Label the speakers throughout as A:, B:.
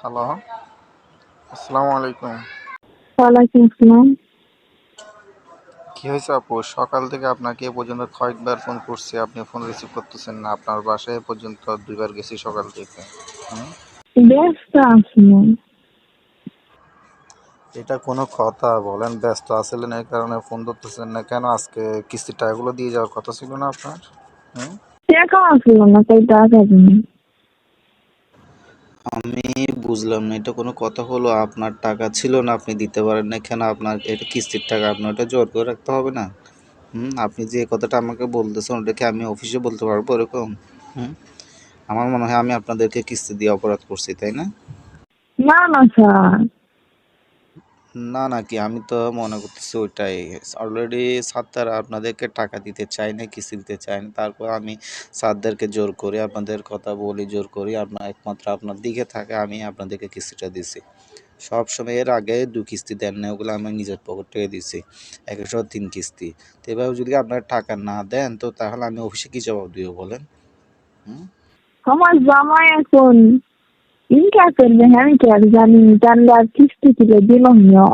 A: Hello, আসসালামু আলাইকুম।
B: ওয়ালাইকুম আসসালাম।
A: কি হয়েছে আপু? সকাল থেকে আপনাকে এ পর্যন্ত কয়েকবার ফোন করছি, আপনি ফোন রিসিভ করতেছেন না। আপনার বাসায় এ পর্যন্ত 2 বার গেছি সকাল থেকে। হুম?
B: ব্যস্ত আছিলাম।
A: এটা কোনো কথা? বলেন ব্যস্ত আছিলেন এই কারণে ফোন ধরতেছেন না কেন? আজকে কিস্তির টাকাগুলো দিয়ে যাওয়ার কথা ছিল না আপনার? হুম?
B: টাকা আসলো না, তাই টাকা দিনি।
A: আমি বুঝলাম না, এটা কোনো কথা হলো? আপনার টাকা ছিল না, আপনি দিতে পারেন না কেন? আপনার এটা কিস্তির টাকা, আপনার ওটা জোর করে রাখতে হবে না? আপনি যে কথাটা আমাকে বলতেছেন ওটা কি আমি অফিসে বলতে পারবো এরকম? হুম আমার মনে হয় আমি আপনাদেরকে কিস্তি দিয়ে অপরাধ করছি, তাই না?
B: না না স্যার।
A: না নাকি, আমি তো মনে করতেছি ওইটাই। অলরেডি স্যার আপনাদেরকে টাকা দিতে চায় না, কিস্তি দিতে চায় না, তারপর আমি স্যারদেরকে জোর করি, আপনাদের কথা বলি, জোর করি, আপনার একমাত্র আপনার দিকে থাকে, আমি আপনাদেরকে কিস্তিটা দিছি। সব সময় এর আগে 2 কিস্তি দেন না, ওগুলো আমি নিজের পকেট থেকে দিছি, 103 কিস্তি। তো এভাবে যদি আপনার টাকা না দেন তো তাহলে আমি অফিসে কি জবাব দিব বলেন? হুম
B: আমার জামাই এখন ইনকা করবে, আমি কি আর জানি? জানলে আর কিস্তি তুলে দিলাম না।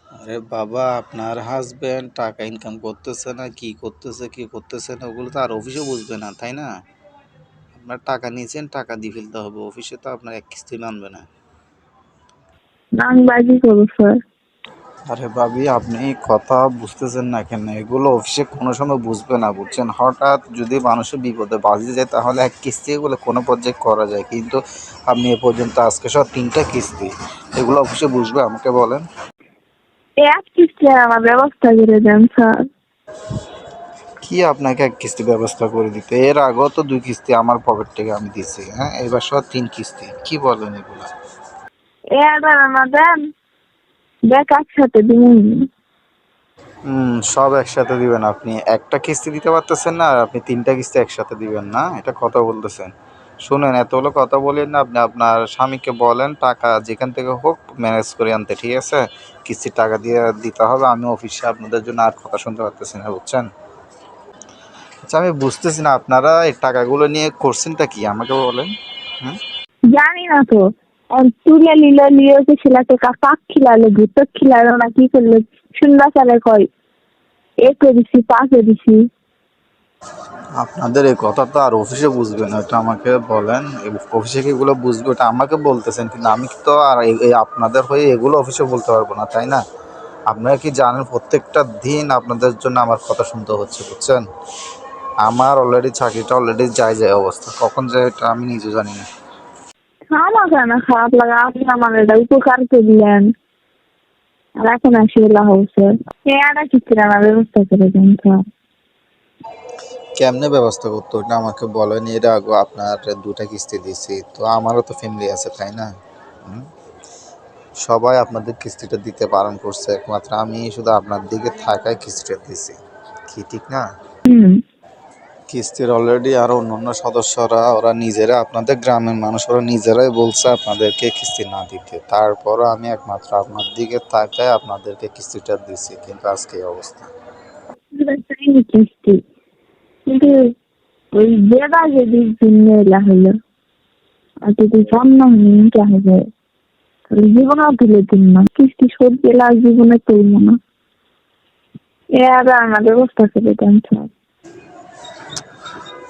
A: আরে বাবা, আপনার হাজবেন্ড টাকা ইনকাম করতেছে না, কি করতেছে না, ওগুলো তো আর অফিসে বুঝবে না, তাই না? আপনার টাকা নিয়েছেন, টাকা দিয়ে ফেলতে হবে, অফিসে তো আপনার এক কিস্তি মানবে না।
B: আমি বাজি করবো স্যার।
A: আরে ভাবি, আপনি কথা বুঝতেছেন না কেন? এগুলো অফিসে কোনো সময় বুঝবে না, বুঝছেন? হঠাৎ যদি মানুষের বিপদে বাজে যায় তাহলে এক কিস্তি এগুলো কোনো পর্যায়ে করা যায়, কিন্তু আপনি এ পর্যন্ত আজকে সব 3টা কিস্তি, এগুলো অফিসে বুঝবে? আমাকে বলেন।
B: এক কিস্তি আমার ব্যবস্থা করে দেন স্যার।
A: কি আপনাকে এক কিস্তি ব্যবস্থা করে দিতে? এর আগেও তো 2 কিস্তি আমার পকেট থেকে আমি দিছি, হ্যাঁ? এবার সহ 3 কিস্তি, কি বলেন এগুলা?
B: এবার না দেন, দেখ একসাথে দিন।
A: সব একসাথে দিবেন? আপনি একটা কিস্তি দিতে পারতেছেন না আর আপনি 3টা কিস্তি একসাথে দিবেন না? এটা কথা বলতেছেন? শুনেন, এতগুলো কথা বলেন না, আপনি আপনার স্বামীকে বলেন টাকা যেখান থেকে হোক ম্যানেজ করে আনতে, ঠিক আছে? কিস্তির টাকা দিয়ে দিতে হবে, আমি অফিসে আপনাদের জন্য আর কথা শুনতে পারতেছি না, বুঝছেন? আচ্ছা, আমি বুঝতেছি না আপনারা এই টাকাগুলো নিয়ে করছেনটা কি, আমাকে বলেন। হুম
B: জানি না তো। আর তুলে লিয়ে যে ছেলেকে কাক খিলালো, ভূতক খিলালো না কি করলো? শুনবা চালে কয় এ করেছি তা করেছি।
A: আপনাদের এই কথা তো আর অফিসে বুঝবে না, এটা আমাকে বলেন। অফিসে কি এগুলো বুঝবে? ওটা আমাকে বলতেছেন, কিন্তু আমি তো আর এই আপনাদের হয়ে এগুলো অফিসে বলতে পারবো না, তাই না? আপনারা কি জানেন প্রত্যেকটা দিন আপনাদের জন্য আমার কথা শুনতে হচ্ছে, বুঝছেন? আমার অলরেডি চাকরিটা অলরেডি যায় অবস্থা, কখন যায় এটা আমি নিজে জানি না।
B: আমার কেন খারাপ লাগে? আপনি আমার এটা উপকার করলেন, আর এখন আসি এলা হচ্ছে এটা কি কিরানা ব্যবস্থা করে দেন স্যার।
A: কেমনে ব্যবস্থা করতে ওটা আমাকে বলেন। এর আগে আপনার 2টা কিস্তি দিছি, তো আমারও তো ফ্যামিলি আছে, তাই না? হুম? সবাই আপনাদের কিস্তিটা দিতে বারণ করছে, একমাত্র আমি শুধু আপনার দিকে থাকায় কিস্তিটা দিছি, কি ঠিক না?
B: হুম।
A: কিস্তির অলরেডি আরো অন্যান্য সদস্যরা, ওরা নিজেরা, আপনাদের গ্রামের মানুষ, ওরা নিজেরাই বলছে আপনাদেরকে কিস্তি না দিতে, তারপরও আমি একমাত্র আপনার দিকে তাকায় আপনাদেরকে কিস্তিটা দিছি, কিন্তু আজকে এই অবস্থা।
B: চাইনি কিস্তি, কিন্তু ওই যেটা যদি জন্য এলা হলো, আর যদি জন্ম নিতে হবে তাহলে জীবনেও তুলে দিন না কিস্তি, শোধ দিলে আর জীবনে তুলব না। এরা আমার ব্যবস্থা করে দেন স্যার।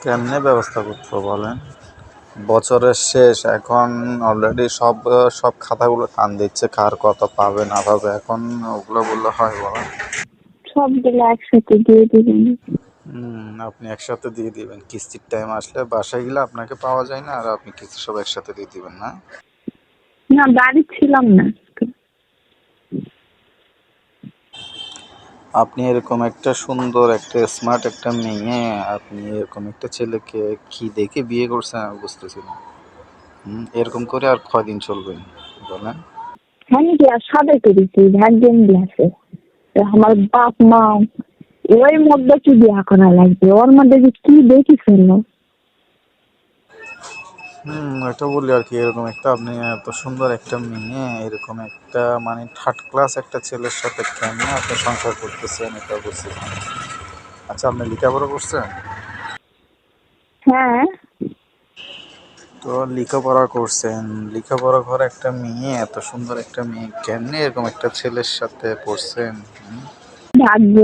A: কেমনে ব্যবস্থা করতে বলেন? বছরের শেষ এখন, অলরেডি সব সব খাতাগুলো টান দিচ্ছে, কার কত পাবে না পাবে, এখন ওগুলো বললে হয় বলেন?
B: সবগুলো একসাথে দিয়ে দিবেন।
A: আপনি একসাথে দিয়ে দিবেন? কিস্তির টাইম আসলে বাসায় গেলে আপনাকে পাওয়া যায় না আর আপনি কিস্তি সব একসাথে দিয়ে দিবেন না?
B: না, বাড়ি ছিলাম না।
A: আপনি এরকম একটা সুন্দর, একটা স্মার্ট একটা মেয়ে, আপনি এরকম একটা ছেলেকে কি দেখে বিয়ে করছেন আমি বুঝতেছি না। এরকম করে আর কয়দিন চলবেন বলেন?
B: আমি কি আর সাদে করেছি? ভাগ্য মিলে আছে। তো আমার বাপ মা ওই মধ্যে কি বিয়া করা লাগবে? ওর মধ্যে যে কি দেখেছিল?
A: এটা বলি আর কি, এরকম একটা, আপনি এত সুন্দর একটা মেয়ে এরকম একটা মানে থার্ড ক্লাস একটা ছেলের সাথে কেমনে আপনি সংসার করতেছেন এটা বুঝতেছেন? আচ্ছা, আপনি লেখাপড়া করছেন?
B: হ্যাঁ।
A: তো লেখাপড়া করছেন, লেখাপড়া করে একটা মেয়ে, এত সুন্দর একটা মেয়ে, কেমনে এরকম একটা ছেলের সাথে পড়ছেন?
B: ভাগ্য,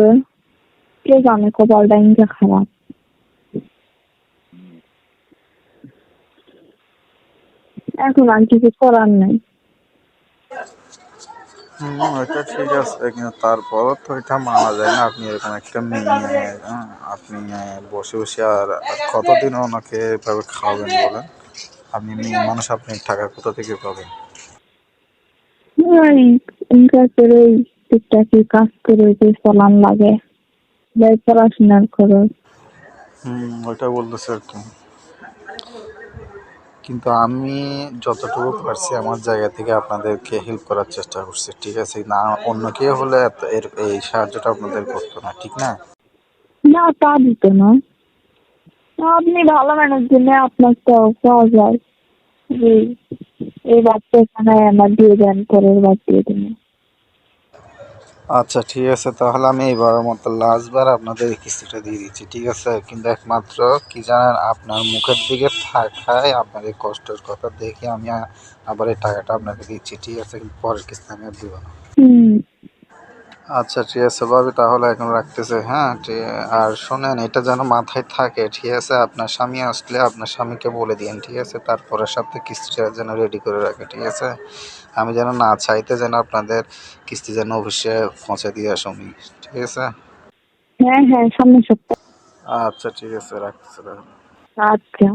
B: কে জানে কপালটা ইনকা খারাপ। এখন আর কিছু করার নাই।
A: ওইটা ঠিক আছে, কিন্তু তারপরও তো এটা মানা যায় না। আপনি এরকম একটা মেয়ে, আপনি বসে বসে আর কতদিন ওনাকে এভাবে খাওয়াবেন বলেন? আপনি মেয়ে মানুষ, আপনি টাকা কোথা থেকে পাবেন?
B: ওই ইনকা করে টুকটাকি কাজ করে যে চালান লাগে, যাই পড়াশোনার খরচ।
A: ওইটা বলতেছে আর কি। কিন্তু আমি যতটুকু পারছি আমার জায়গা থেকে আপনাদেরকে হেল্প করার চেষ্টা করছি, ঠিক আছে? না, অন্য কেউ হলে এই সাহায্যটা আপনাদের করতো না, ঠিক না?
B: না, তা দিত না। আপনি ভালো মানুষ জন্য আপনার তো পাওয়া যায় যে এই বাচ্চা এখানে আমার দিয়ে দেন, পরের বার দিয়ে দেন।
A: আচ্ছা ঠিক আছে, তাহলে আমি এবারের মতো লাস্টবার আপনাদের এই কিস্তিটা দিয়ে দিচ্ছি, ঠিক আছে? কিন্তু একমাত্র কি জানেন, আপনার মুখের দিকে তাকায় আপনার এই কষ্টের কথা দেখে আমি আবার এই টাকাটা আপনাকে দিচ্ছি, ঠিক আছে? কিন্তু পরের কিস্তি আমি আর দিব না।
B: হুম।
A: আচ্ছা ঠিক আছে ভাবি, তাহলে এখন রাখতেছে, হ্যাঁ? আর শোনেন, এটা যেন মাথায় থাকে, ঠিক আছে? আপনার স্বামী আসলে আপনার স্বামীকে বলে দিন, ঠিক আছে? তারপরের সপ্তাহে কিস্তিটা যেন রেডি করে রাখে, ঠিক আছে? আমি যেন না চাইতে যেন আপনাদের কিস্তি যেন অফিসে পৌঁছে দিয়ে আসুন, ঠিক আছে?
B: হ্যাঁ হ্যাঁ, সামনের সপ্তাহে।
A: আচ্ছা ঠিক আছে, রাখতেছে তাহলে।
B: আচ্ছা।